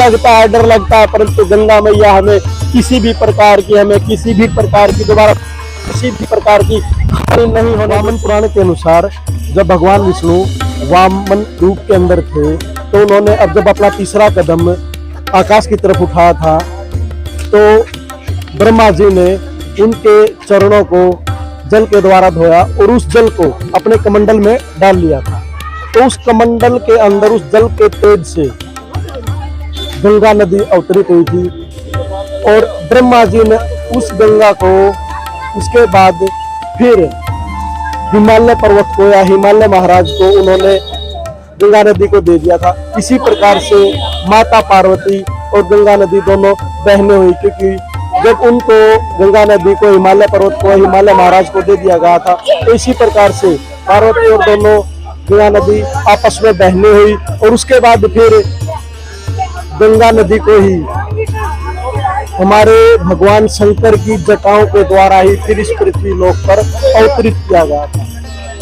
लगता है, डर लगता है, परंतु गंगा मैया हमें किसी भी प्रकार की दोबारा किसी भी प्रकार की हानि नहीं होने। वामन पुराण के अनुसार जब भगवान विष्णु वामन रूप के अंदर थे तो उन्होंने अब जब अपना तीसरा कदम आकाश की तरफ उठाया था तो ब्रह्मा जी ने उनके चरणों को जल के द्वारा धोया और उस जल को अपने कमंडल में डाल लिया था। तो उस कमंडल के अंदर उस जल के तेज से गंगा नदी अवतरित हुई थी और ब्रह्मा जी ने उस गंगा को उसके बाद फिर हिमालय पर्वत को या हिमालय महाराज को उन्होंने गंगा नदी को दे दिया था। इसी प्रकार से माता पार्वती और गंगा नदी दोनों बहने हुई, क्योंकि जब उनको गंगा नदी को हिमालय पर्वत को हिमालय महाराज को दे दिया गया था तो इसी प्रकार से पार्वती और दोनों गंगा नदी आपस में बहने हुई और उसके बाद फिर गंगा नदी को ही हमारे भगवान शंकर की जटाओं के द्वारा ही फिर इस पृथ्वी लोक पर अवतरित किया गया था।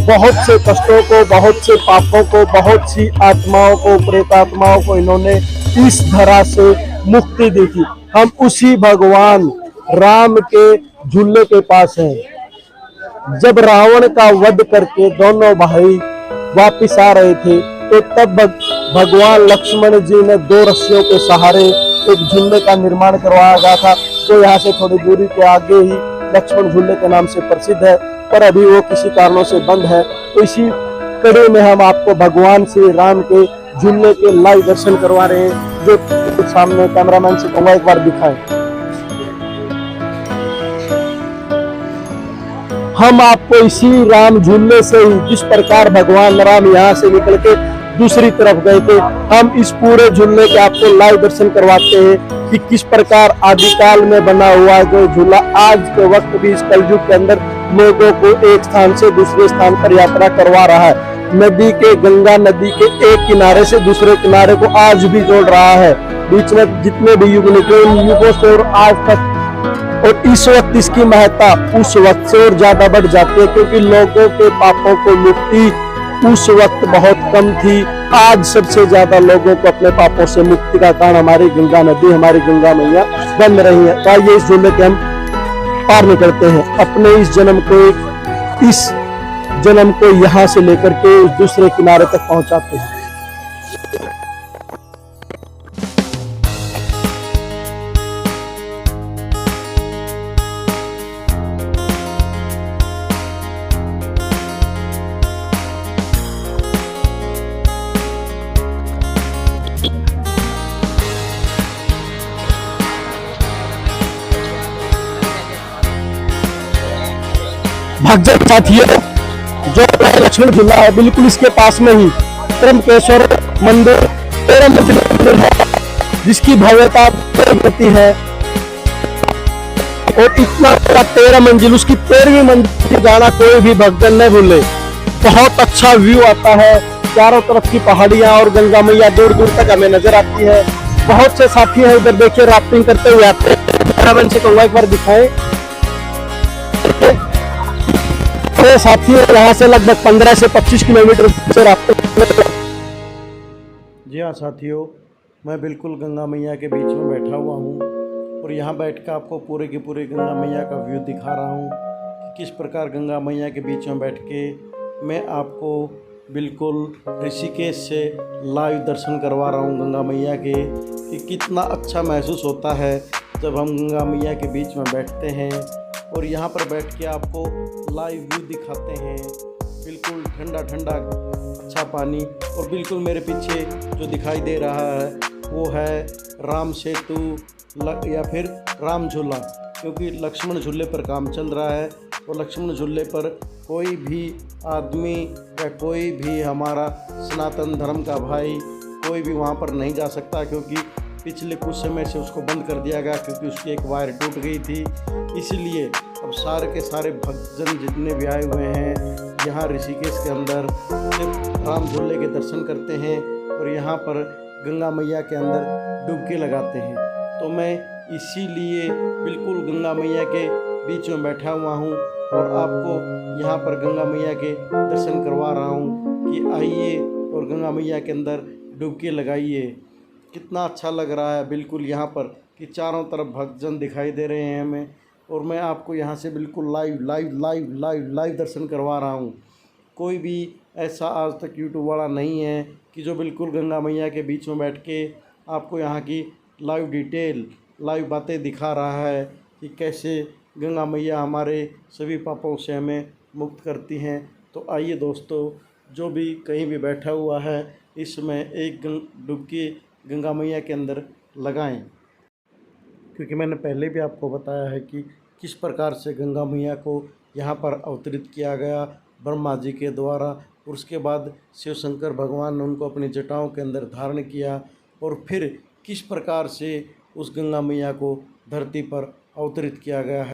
बहुत से कष्टों को, बहुत से पापों को, बहुत सी आत्माओं को, प्रेतात्माओं को इन्होंने इस धरा से मुक्ति दी थी। हम उसी भगवान राम के झूले के पास हैं। जब रावण का वध करके दोनों भाई वापिस आ रहे थे तो तब भगवान लक्ष्मण जी ने दो रस्सियों के सहारे एक झूले का निर्माण करवाया गया था। तो यहाँ से थोड़ी दूरी के आगे ही लक्ष्मण झूले के नाम से प्रसिद्ध है, पर अभी वो किसी कारणों से बंद है। तो इसी कड़ी में हम आपको भगवान श्री राम के झूले के लाइव दर्शन करवा रहे हैं, जो सामने कैमरामैन से कहूंगा एक बार दिखाएं। हम आपको इसी राम झूले से ही जिस प्रकार भगवान राम यहाँ से निकल के दूसरी तरफ गए थे, हम इस पूरे झूले के आपको लाइव दर्शन करवाते हैं कि किस प्रकार आदिकाल में बना हुआ जो झूला आज के वक्त भी इस कलयुग के अंदर लोगों को एक स्थान से दूसरे स्थान पर यात्रा करवा रहा है। नदी के, गंगा नदी के एक किनारे से दूसरे किनारे को आज भी जोड़ रहा है। बीच में जितने भी युग निकले उन युगों से और आज तक, और इस वक्त इसकी महत्ता उस वक्त से और ज्यादा बढ़ जाती है, क्योंकि लोगों के पापों को मुक्ति उस वक्त बहुत कम थी। आज सबसे ज्यादा लोगों को अपने पापों से मुक्ति का कारण हमारी गंगा नदी, हमारी गंगा मैया बन रही है। तो आइए इस झूले के हम पार निकलते हैं, अपने इस जन्म को यहाँ से लेकर के उस दूसरे किनारे तक पहुंचाते हैं। भक्तजन साथियों, जो लक्ष्मण झूला है बिल्कुल इसके पास में ही त्र्यंबकेश्वर मंदिर 13 मंजिल है, जिसकी भव्यता होती है और इतना 13 मंजिल, उसकी 13वीं मंजिल जाना कोई भी भक्तजन न भूले। बहुत अच्छा व्यू आता है, चारों तरफ की पहाड़ियां और गंगा मैया दूर दूर तक हमें नजर आती है। बहुत से साथी हैं इधर, देखिए राफ्टिंग करते हुए आते हैं। से कहूँगा एक बार दिखाएं। तो साथियों यहाँ से लगभग 15 से 25 किलोमीटर से राफ्टिंग। जी हाँ साथियों, मैं बिल्कुल गंगा मैया के बीच में बैठा हुआ हूँ और यहाँ बैठ कर आपको पूरे की पूरे गंगा मैया का व्यू दिखा रहा हूँ कि किस प्रकार गंगा मैया के बीच में बैठ के मैं आपको बिल्कुल ऋषिकेश से लाइव दर्शन करवा रहा हूँ गंगा मैया के, कि कितना अच्छा महसूस होता है जब हम गंगा मैया के बीच में बैठते हैं और यहाँ पर बैठ के आपको लाइव व्यू दिखाते हैं। बिल्कुल ठंडा ठंडा अच्छा पानी, और बिल्कुल मेरे पीछे जो दिखाई दे रहा है वो है राम सेतु या फिर राम झूला, क्योंकि लक्ष्मण झूले पर काम चल रहा है और लक्ष्मण झूले पर कोई भी आदमी या कोई भी हमारा सनातन धर्म का भाई कोई भी वहाँ पर नहीं जा सकता, क्योंकि पिछले कुछ समय से उसको बंद कर दिया गया, क्योंकि उसकी एक वायर टूट गई थी। इसलिए अब सारे के सारे भक्तजन जितने भी आए हुए हैं यहाँ ऋषिकेश के अंदर सिर्फ राम झूले के दर्शन करते हैं और यहाँ पर गंगा मैया के अंदर डुबकी लगाते हैं। तो मैं इसीलिए बिल्कुल गंगा मैया के बीच में बैठा हुआ हूँ और आपको यहाँ पर गंगा मैया के दर्शन करवा रहा हूँ कि आइए और गंगा मैया के अंदर डुबकी लगाइए। कितना अच्छा लग रहा है बिल्कुल यहाँ पर कि चारों तरफ भक्तजन दिखाई दे रहे हैं हमें। और मैं आपको यहाँ से बिल्कुल लाइव दर्शन करवा रहा हूँ। कोई भी ऐसा आज तक यूट्यूब वाला नहीं है कि जो बिल्कुल गंगा मैया के बीच में बैठ के आपको यहाँ की लाइव डिटेल, लाइव बातें दिखा रहा है कि कैसे गंगा मैया हमारे सभी पापों से हमें मुक्त करती हैं। तो आइए दोस्तों, जो भी कहीं भी बैठा हुआ है इस समय एक डुबकी गंगा मैया के अंदर लगाएं, क्योंकि मैंने पहले भी आपको बताया है कि किस प्रकार से गंगा मैया को यहाँ पर अवतरित किया गया ब्रह्मा जी के द्वारा। और उसके बाद शिव शंकर भगवान ने उनको अपनी जटाओं के अंदर धारण किया और फिर किस प्रकार से उस गंगा मैया को धरती पर अवतरित किया गया है।